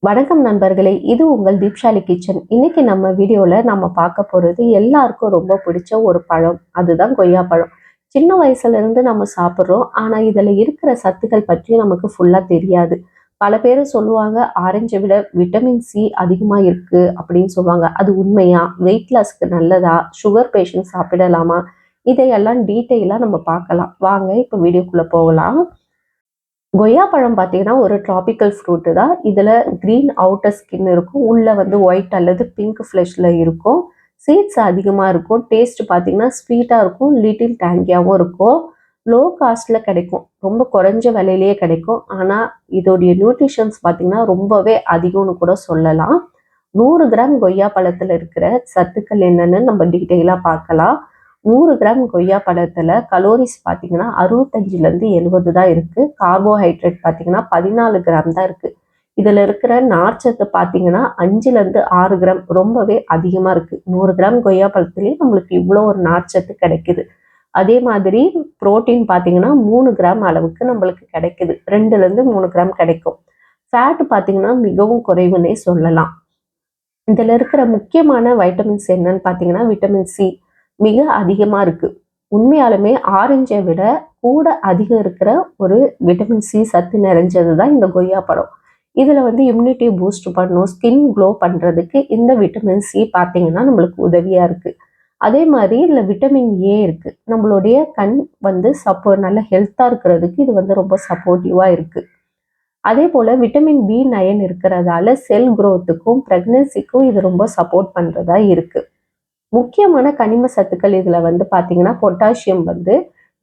வணக்கம் நண்பர்களே, இது உங்கள் தீப்ஷாலி கிச்சன். இன்னைக்கு நம்ம வீடியோல நம்ம பார்க்க போறது எல்லாருக்கும் ரொம்ப பிடிச்ச ஒரு பழம். அதுதான் கொய்யா பழம். சின்ன வயசுல இருந்து நம்ம சாப்பிட்றோம். ஆனா இதுல இருக்கிற சத்துக்கள் பற்றி நமக்கு ஃபுல்லா தெரியாது. பல பேர் சொல்லுவாங்க, ஆரஞ்சை விட விட்டமின் சி அதிகமா இருக்கு அப்படின்னு சொல்லுவாங்க. அது உண்மையா? வெயிட் லாஸ்க்கு நல்லதா? சுகர் பேஷண்ட் சாப்பிடலாமா? இதையெல்லாம் டீட்டெயிலா நம்ம பார்க்கலாம். வாங்க இப்ப வீடியோக்குள்ள போகலாம். கொய்யா பழம் பார்த்தீங்கன்னா, ஒரு ட்ராபிக்கல் ஃப்ரூட்டு தான். இதில கிரீன் அவுட்டர் ஸ்கின் இருக்கும். உள்ள வந்து ஒயிட் அல்லது பிங்க் ஃப்ளெஷ்ல இருக்கும். சீட்ஸ் அதிகமா இருக்கும். டேஸ்ட் பார்த்தீங்கன்னா, ஸ்வீட்டா இருக்கும். லிட்டில் டேங்கியாவும் இருக்கும். லோ காஸ்ட்ல கிடைக்கும். ரொம்ப குறைஞ்ச விலையிலேயே கிடைக்கும். ஆனா, இதோடைய நியூட்ரிஷன்ஸ் பார்த்தீங்கன்னா, ரொம்பவே அதிகம்னு கூட சொல்லலாம். 100 கிராம் கொய்யா பழத்தில இருக்கிற சத்துக்கள் என்னன்னு நம்ம டீட்டெயிலா பார்க்கலாம். 100 கிராம் கொய்யா பழத்துல கலோரிஸ் பார்த்தீங்கன்னா 65லேருந்து 70 தான் இருக்கு. கார்போஹைட்ரேட் பார்த்தீங்கன்னா 14 கிராம் தான் இருக்கு. இதுல இருக்கிற நார்ச்சத்து பார்த்தீங்கன்னா 5லேருந்து 6 கிராம் ரொம்பவே அதிகமா இருக்கு. 100 கிராம் கொய்யா பழத்துலேயே நம்மளுக்கு இவ்வளோ ஒரு நார்ச்சத்து கிடைக்குது. அதே மாதிரி புரோட்டீன் பார்த்தீங்கன்னா 3 கிராம் அளவுக்கு நம்மளுக்கு கிடைக்குது. 2லேருந்து 3 கிராம் கிடைக்கும். ஃபேட் பார்த்தீங்கன்னா மிகவும் குறைவுன்னே சொல்லலாம். இதுல இருக்கிற முக்கியமான வைட்டமின்ஸ் என்னன்னு பார்த்தீங்கன்னா, விட்டமின் சி மிக அதிகமா இருக்கு. உண்மையாலுமே ஆரஞ்சை விட கூட அதிகம் இருக்கிற ஒரு விட்டமின் சி சத்து நிறைஞ்சது தான் இந்த கொய்யா பழம். இதுல வந்து இம்யூனிட்டி பூஸ்ட் பண்ணும், ஸ்கின் க்ளோ பண்றதுக்கு இந்த விட்டமின் சி பார்த்தீங்கன்னா நம்மளுக்கு உதவியா இருக்கு. அதே மாதிரி இதுல விட்டமின் ஏ இருக்கு. நம்மளுடைய கண் வந்து நல்ல ஹெல்த்தா இருக்கிறதுக்கு இது வந்து ரொம்ப சப்போர்ட்டிவா இருக்கு. அதே போல விட்டமின் பி9 இருக்கிறதால செல் குரோத்துக்கும் பிரெக்னன்சிக்கும் இது ரொம்ப சப்போர்ட் பண்றதா இருக்கு. முக்கியமான கனிம சத்துக்கள் இதுல வந்து பாத்தீங்கன்னா பொட்டாசியம் வந்து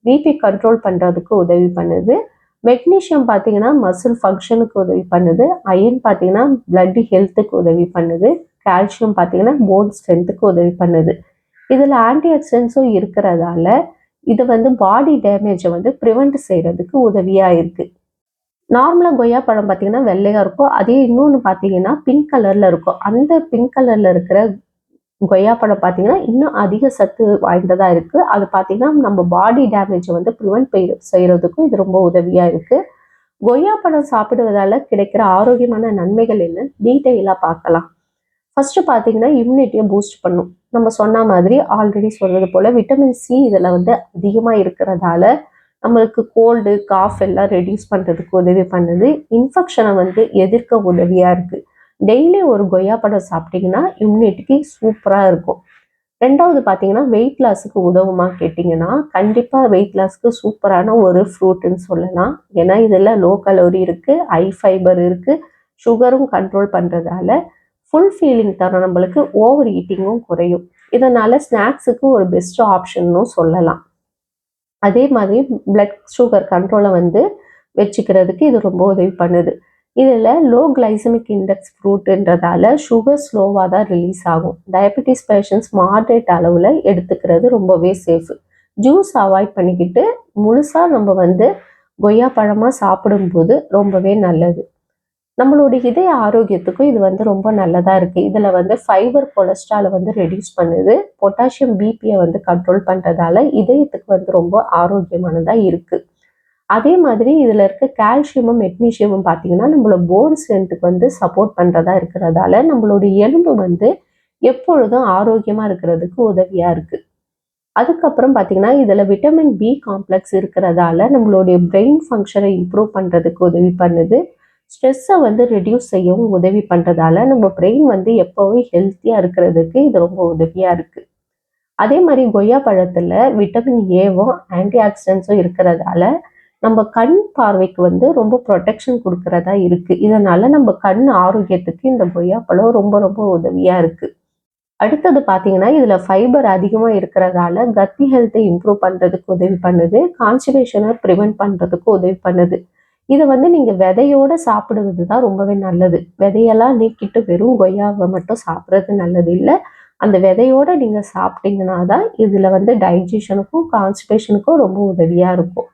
பிபி கண்ட்ரோல் பண்றதுக்கு உதவி பண்ணுது. மெக்னீசியம் பார்த்தீங்கன்னா மசில் ஃபங்க்ஷனுக்கு உதவி பண்ணுது. அயன் பார்த்தீங்கன்னா பிளட் ஹெல்த்துக்கு உதவி பண்ணுது. கால்சியம் பார்த்தீங்கன்னா போன் ஸ்ட்ரென்த்துக்கு உதவி பண்ணுது. இதுல ஆன்டி ஆக்சிடென்ட்ஸும் இருக்கிறதால இது வந்து பாடி டேமேஜை வந்து ப்ரிவென்ட் செய்யறதுக்கு உதவியா இருக்கு. நார்மலா கொய்யா பழம் பார்த்தீங்கன்னா வெள்ளையா இருக்கும். அதே இன்னொன்னு பார்த்தீங்கன்னா பிங்க் கலர்ல இருக்கும். அந்த பிங்க் கலர்ல இருக்கிற கொய்யா பழம் பார்த்தீங்கன்னா, இன்னும் அதிக சத்து வாய்ந்ததா இருக்கு. அது பார்த்தீங்கன்னா, நம்ம பாடி டேமேஜ வந்து பிரிவென்ட் செய்றதுக்கும் இது ரொம்ப உதவியா இருக்கு. கொய்யா பழம் சாப்பிடுவதால கிடைக்கிற ஆரோக்கியமான நன்மைகள் என்ன? டீட்டெயிலா பார்க்கலாம். ஃபர்ஸ்ட் பார்த்தீங்கன்னா, இம்யூனிட்டிய பூஸ்ட் பண்ணும். நம்ம சொன்ன மாதிரி ஆல்ரெடி சொன்னது போல விட்டமின் சி இதுல வந்து அதிகமா இருக்கிறதால, நம்மளுக்கு கோல்டு, காஃப் எல்லாம் ரெட்யூஸ் பண்றதுக்கு உதவி பண்ணுது. இன்ஃபெக்ஷன வந்து எதிர்க்க உதவியா இருக்கு. டெய்லி ஒரு கொய்யா பழம் சாப்பிட்டீங்கன்னா, இம்யூனிட்டிக்கு சூப்பரா இருக்கும். 2வது பார்த்தீங்கன்னா, வெயிட் லாஸ்க்கு உதவுமா கேட்டீங்கன்னா, கண்டிப்பா வெயிட் லாஸ்க்கு சூப்பரான ஒரு ஃப்ரூட்ன்னு சொல்லலாம். ஏன்னா, இதுல லோ கலோரி இருக்கு, ஹை ஃபைபர் இருக்கு, சுகரும் கண்ட்ரோல் பண்றதால ஃபுல் ஃபீலிங் தரும் நம்மளுக்கு. ஓவர் ஈட்டிங்கும் குறையும். இதனால ஸ்நாக்ஸுக்கு ஒரு பெஸ்ட் ஆப்ஷன்னும் சொல்லலாம். அதே மாதிரி பிளட் சுகர் கண்ட்ரோலை வந்து வச்சுக்கிறதுக்கு இது ரொம்ப உதவி பண்ணுது. இதில் லோ கிளைசமிக் இண்டெக்ஸ் ஃப்ரூட்டுன்றதால சுகர் ஸ்லோவாக தான் ரிலீஸ் ஆகும். டயபெட்டிஸ் பேஷண்ட்ஸ் மாட்ரேட் அளவில் எடுத்துக்கிறது ரொம்பவே சேஃபு. ஜூஸ் அவாய்ட் பண்ணிக்கிட்டு முழுசாக நம்ம வந்து கொய்யா பழமாக சாப்பிடும்போது ரொம்பவே நல்லது. நம்மளுடைய இதய ஆரோக்கியத்துக்கும் இது வந்து ரொம்ப நல்லதா இருக்கு. இதுல வந்து ஃபைபர் கொலஸ்ட்ரால வந்து ரெடியூஸ் பண்ணுது. பொட்டாசியம் பிபியை வந்து கண்ட்ரோல் பண்றதால இதயத்துக்கு வந்து ரொம்ப ஆரோக்கியமானதா இருக்கு. அதே மாதிரி இதுல இருக்க கால்சியமும் மெக்னீசியமும் பார்த்தீங்கன்னா, நம்மளோட போன் ஸ்ட்ரென்த்துக்கு வந்து சப்போர்ட் பண்றதா இருக்கிறதால, நம்மளுடைய எலும்பு வந்து எப்பொழுதும் ஆரோக்கியமா இருக்கிறதுக்கு உதவியா இருக்கு. அதுக்கப்புறம் பார்த்தீங்கன்னா, இதுல விட்டமின் பி காம்ப்ளெக்ஸ் இருக்கிறதால, நம்மளுடைய பிரெயின் ஃபங்ஷனை இம்ப்ரூவ் பண்றதுக்கு உதவி பண்ணுது. ஸ்ட்ரெஸ்ஸை வந்து ரெடியூஸ் செய்யவும் உதவி பண்றதால, நம்ம பிரெயின் வந்து எப்பவும் ஹெல்த்தியா இருக்கிறதுக்கு இது ரொம்ப உதவியா இருக்கு. அதே மாதிரி கொய்யா பழத்துல விட்டமின் ஏவும் ஆன்டி ஆக்சிடென்ட்ஸும் இருக்கிறதால நம்ம கண் பார்வைக்கு வந்து ரொம்ப ப்ரொடெக்ஷன் கொடுக்கறதா இருக்கு. இதனால நம்ம கண் ஆரோக்கியத்துக்கு இந்த கொய்யா பழம் ரொம்ப ரொம்ப உதவியா இருக்கு. அடுத்தது பார்த்தீங்கன்னா, இதுல ஃபைபர் அதிகமா இருக்கிறதால கட் ஹெல்த்தை இம்ப்ரூவ் பண்றதுக்கு உதவி பண்ணுது. கான்ஸ்டிபேஷனை ப்ரிவென்ட் பண்றதுக்கு உதவி பண்ணுது. இத வந்து நீங்க விதையோட சாப்பிடுவது தான் ரொம்பவே நல்லது. விதையெல்லாம் நீக்கிட்டு வெறும் கொய்யாவ மட்டும் சாப்பிடுறது நல்லது இல்ல. அந்த விதையோட நீங்க சாப்பிட்டீங்கன்னா தான் இதுல வந்து டைஜஷனுக்கும், கான்ஸ்டிபேஷனுக்கும் ரொம்ப உதவியா இருக்கும்.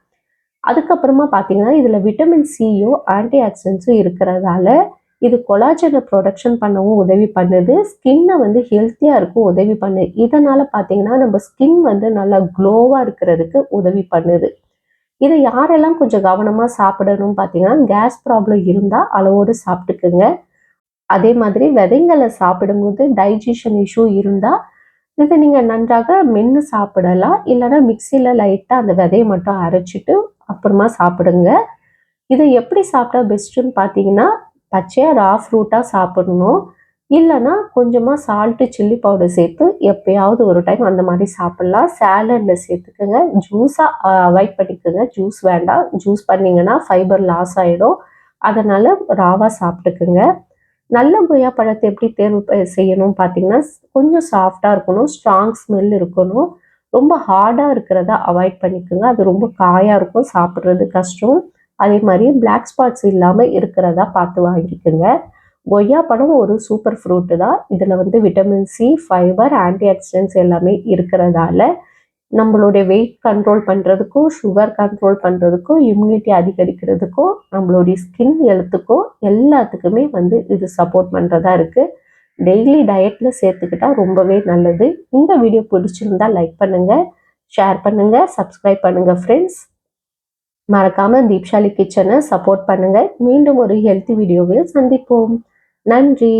அதுக்கப்புறமா பார்த்தீங்கன்னா, இதுல விட்டமின் சியும், ஆன்டி ஆக்சிடென்ட்ஸும் இருக்கிறதால, இது கொலாஜன புரொடக்ஷன் பண்ணவும் உதவி பண்ணுது. ஸ்கின்ன வந்து ஹெல்த்தியா இருக்கும் உதவி பண்ணுது. இதனால பார்த்தீங்கன்னா, நம்ம ஸ்கின் வந்து நல்லா க்ளோவா இருக்கிறதுக்கு உதவி பண்ணுது. இத யாரெல்லாம் கொஞ்சம் கவனமா சாப்பிடணும்னு பார்த்தீங்கன்னா, கேஸ் ப்ராப்ளம் இருந்தா அளவோடு சாப்பிட்டுக்குங்க. அதே மாதிரி விதைங்களை சாப்பிடும்போது டைஜஷன் இஷ்யூ இருந்தால் இதை நீங்கள் நன்றாக மென்று சாப்பிடலாம். இல்லைன்னா மிக்சியில் லைட்டாக அந்த விதையை மட்டும் அரைச்சிட்டு அப்புறமா சாப்பிடுங்க. இதை எப்படி சாப்பிட்டா பெஸ்ட்டுன்னு பார்த்தீங்கன்னா, பச்சையாக ரா ஃப்ரூட்டாக சாப்பிடணும். இல்லைன்னா கொஞ்சமாக சால்ட்டு, சில்லி பவுடர் சேர்த்து எப்பயாவது ஒரு டைம் அந்த மாதிரி சாப்பிட்லாம். சேலடில் சேர்த்துக்கோங்க. ஜூஸாக அவாய்ட் பண்ணிக்கோங்க. ஜூஸ் வேண்டாம். ஜூஸ் பண்ணிங்கன்னா ஃபைபர் லாஸ் ஆகிடும். அதனால் ராவாக சாப்பிட்டுக்குங்க. நல்ல கொய்யா பழத்தை எப்படி தேர்வு செய்யணும் பார்த்தீங்கன்னா, கொஞ்சம் சாஃப்டாக இருக்கணும், ஸ்ட்ராங் ஸ்மெல் இருக்கணும். ரொம்ப ஹார்டாக இருக்கிறத அவாய்ட் பண்ணிக்கோங்க. அது ரொம்ப காயாக இருக்கும், சாப்பிட்றது கஷ்டம். அதே மாதிரி பிளாக் ஸ்பாட்ஸ் இல்லாமல் இருக்கிறதா பார்த்து வாங்கிக்கோங்க. கொய்யா பழம் ஒரு சூப்பர் ஃப்ரூட்டு தான். இதில் வந்து vitamin C, fibre, anti oxidants எல்லாமே இருக்கிறதால நம்மளுடைய வெயிட் கண்ட்ரோல் பண்ணுறதுக்கும், சுகர் கண்ட்ரோல் பண்ணுறதுக்கும், இம்யூனிட்டி அதிகரிக்கிறதுக்கும், நம்மளுடைய ஸ்கின் ஹெல்த்துக்கும் எல்லாத்துக்குமே வந்து இது சப்போர்ட் பண்ணுறதா இருக்குது. டெய்லி டயட்டில் சேர்த்துக்கிட்டா ரொம்பவே நல்லது. இந்த வீடியோ பிடிச்சிருந்தா லைக் பண்ணுங்கள், ஷேர் பண்ணுங்கள், சப்ஸ்கிரைப் பண்ணுங்கள் ஃப்ரெண்ட்ஸ். மறக்காமல் தீப்ஷாலி கிச்சனை சப்போர்ட் பண்ணுங்கள். மீண்டும் ஒரு ஹெல்த்தி வீடியோவில் சந்திப்போம். நன்றி.